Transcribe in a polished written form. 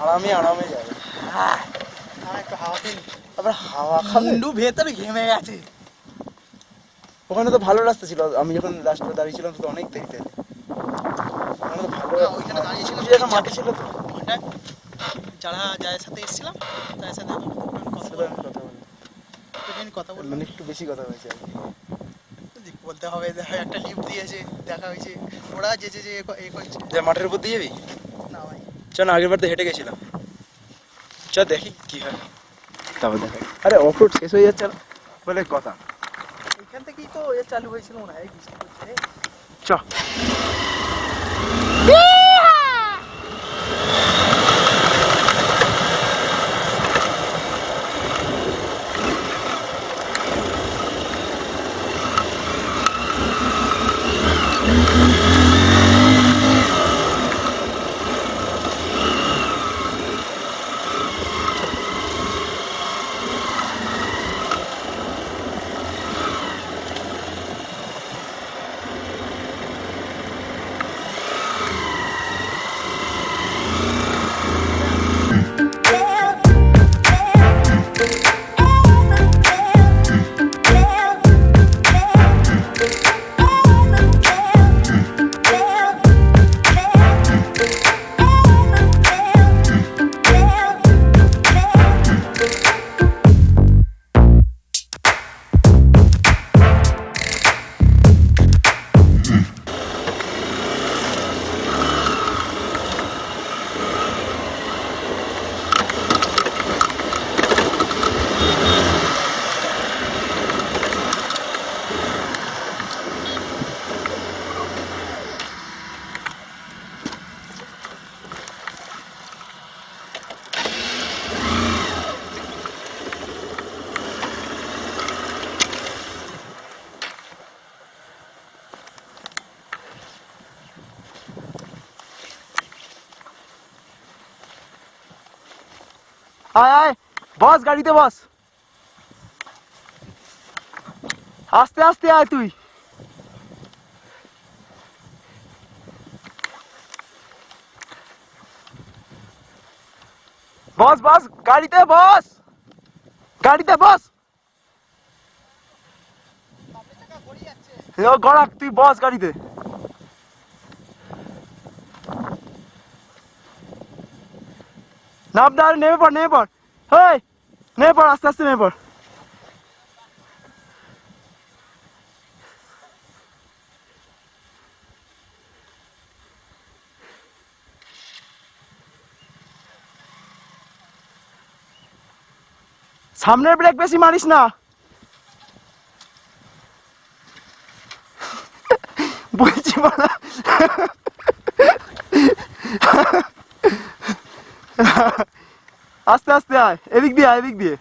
আরামে আরামে যাবে। আর একটু হাওয়া খেয়ে আবার হাওয়া খাবে। মুন্ডু ভেতরে ঘেমে গেছে। ওখানে তো ভালো রাস্তা ছিল, আমি যখন রাস্তায় দাঁড়িয়েছিলাম তো অনেক দেরিতে। ওখানে তো ভালো না, ওইখানে দাঁড়িয়েছিলাম কিছু একটা মাটি ছিল তো। ওটা যারা যাদের সাথে এসেছিলাম তাদের সাথে কথা বললাম। মানে একটু বেশি কথা হয়েছে আর কি। বলতে হবে একটা লিফট দিয়েছে, দেখা হয়েছে ওরা যে এ করছে। যে মাঠের উপর দিয়ে যাবি? না ভাই, চ না, আগের বার তো হেঁটে গেছিলাম। চ দেখি কি হয়, তারপর দেখা। আরে অফ রোড শেষ হয়ে যাচ্ছে না বলে কথা। এখান থেকেই তো এ চালু হয়েছিল মনে হয়, বৃষ্টি করছে। চ আয় আয়, বস গাড়িতে বস। আস্তে আস্তে আয় তুই। বস বস গাড়িতে বস, গাড়িতে বস। গড়াক তুই বস গাড়িতে। নাম না, নেমে পড় নেমে পড়। হেই নেমে পড়, আস্তে আস্তে নেমে পড়। সামনের ব্রেক বেশি মারিস না। বলছি বলা আস্তে আস্তে আয়, এদিক দিয়ে আয়, এদিক দিয়ে।